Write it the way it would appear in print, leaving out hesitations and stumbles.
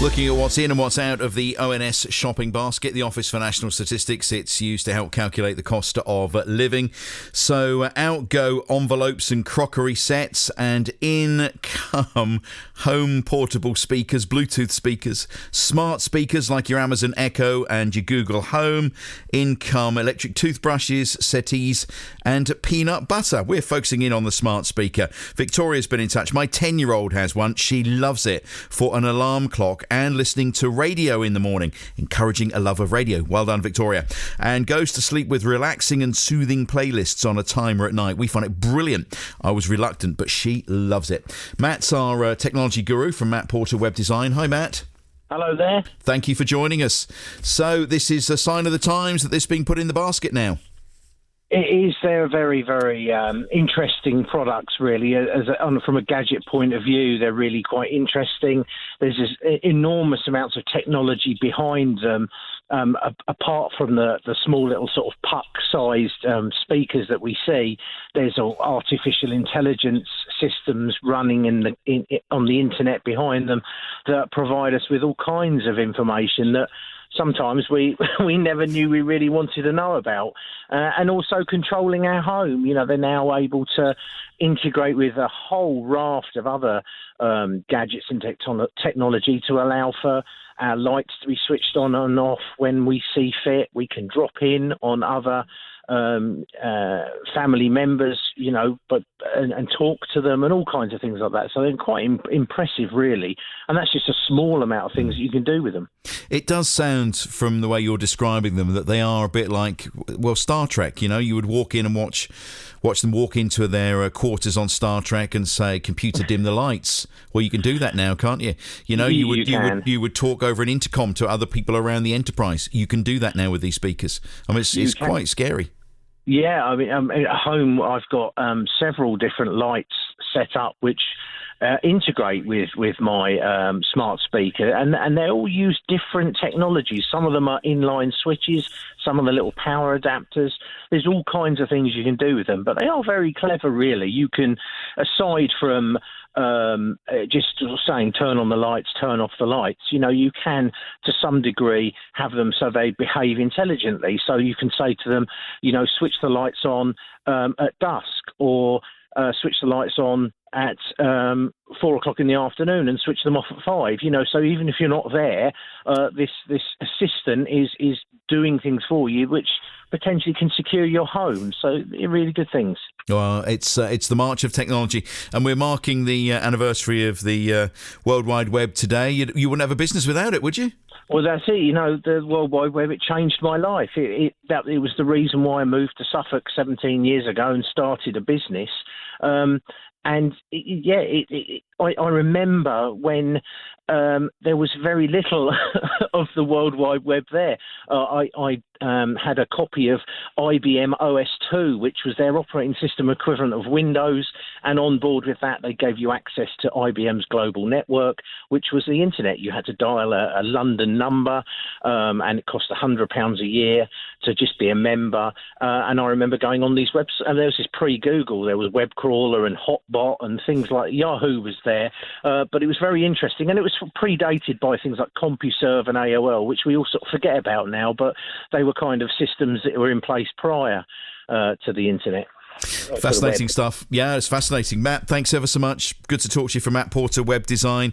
Looking at what's in and what's out of the ONS shopping basket, the Office for National Statistics, it's used to help calculate the cost of living. So out go envelopes and crockery sets, and in come home portable speakers, Bluetooth speakers, smart speakers like your Amazon Echo and your Google Home. In come electric toothbrushes, settees, and peanut butter. We're focusing in on the smart speaker. Victoria's been in touch. My 10-year-old has one. She loves it for an alarm clock and listening to radio in the morning, encouraging a love of radio. Well done, Victoria. And goes to sleep with relaxing and soothing playlists on a timer at night. We find it brilliant. I was reluctant, but she loves it. Matt's our technology guru from Matt Porter Web Design. Hi, Matt. Hello there. Thank you for joining us. So this is a sign of the times that this being put in the basket now. It is. They're very, very interesting products, really. From a gadget point of view, they're really quite interesting. There's this enormous amounts of technology behind them, apart from the small little sort of puck-sized speakers that we see. There's artificial intelligence systems running on the internet behind them that provide us with all kinds of information that sometimes we never knew we really wanted to know about. And also controlling our home. You know, they're now able to integrate with a whole raft of other gadgets and technology to allow for our lights to be switched on and off when we see fit. We can drop in on other family members, you know, and talk to them and all kinds of things like that. So they're quite impressive, really. And that's just a small amount of things that you can do with them. It does sound, from the way you're describing them, that they are a bit like, well, Star Trek. You know, you would walk in and watch them walk into their quarters on Star Trek and say, "Computer, dim the lights." Well, you can do that now, can't you? You know, you would talk over an intercom to other people around the Enterprise. You can do that now with these speakers. I mean, it's quite scary. Yeah, I mean, at home I've got several different lights set up which integrate with my smart speaker, and they all use different technologies. Some of them are inline switches, some of the little power adapters. There's all kinds of things you can do with them, but they are very clever, really. You can, aside from just saying turn on the lights, turn off the lights, you know, you can to some degree have them so they behave intelligently. So you can say to them, you know, switch the lights on at dusk, or switch the lights on at 4 o'clock in the afternoon and switch them off at 5. You know, so even if you're not there, this assistant is doing things for you which potentially can secure your home. So really good things. Well, it's the March of Technology, and we're marking the anniversary of the World Wide Web today. You wouldn't have a business without it, would you? Well, that's it. You know, the World Wide Web, it changed my life. It was the reason why I moved to Suffolk 17 years ago and started a business. I remember when there was very little of the World Wide Web there. I had a copy of IBM OS2, which was their operating system equivalent of Windows, and on board with that they gave you access to IBM's global network, which was the internet. You had to dial a London number, and it cost £100 a year to just be a member. And I remember going on these websites, and there was this pre-Google, there was Webcrawler and Hotbot and things like Yahoo was there, but it was very interesting, and it was predated by things like CompuServe and AOL, which we all sort of forget about now, but they were kind of systems that were in place prior to the internet. Fascinating stuff. Yeah, it's fascinating. Matt, thanks ever so much. Good to talk to you from Matt Porter Web Design.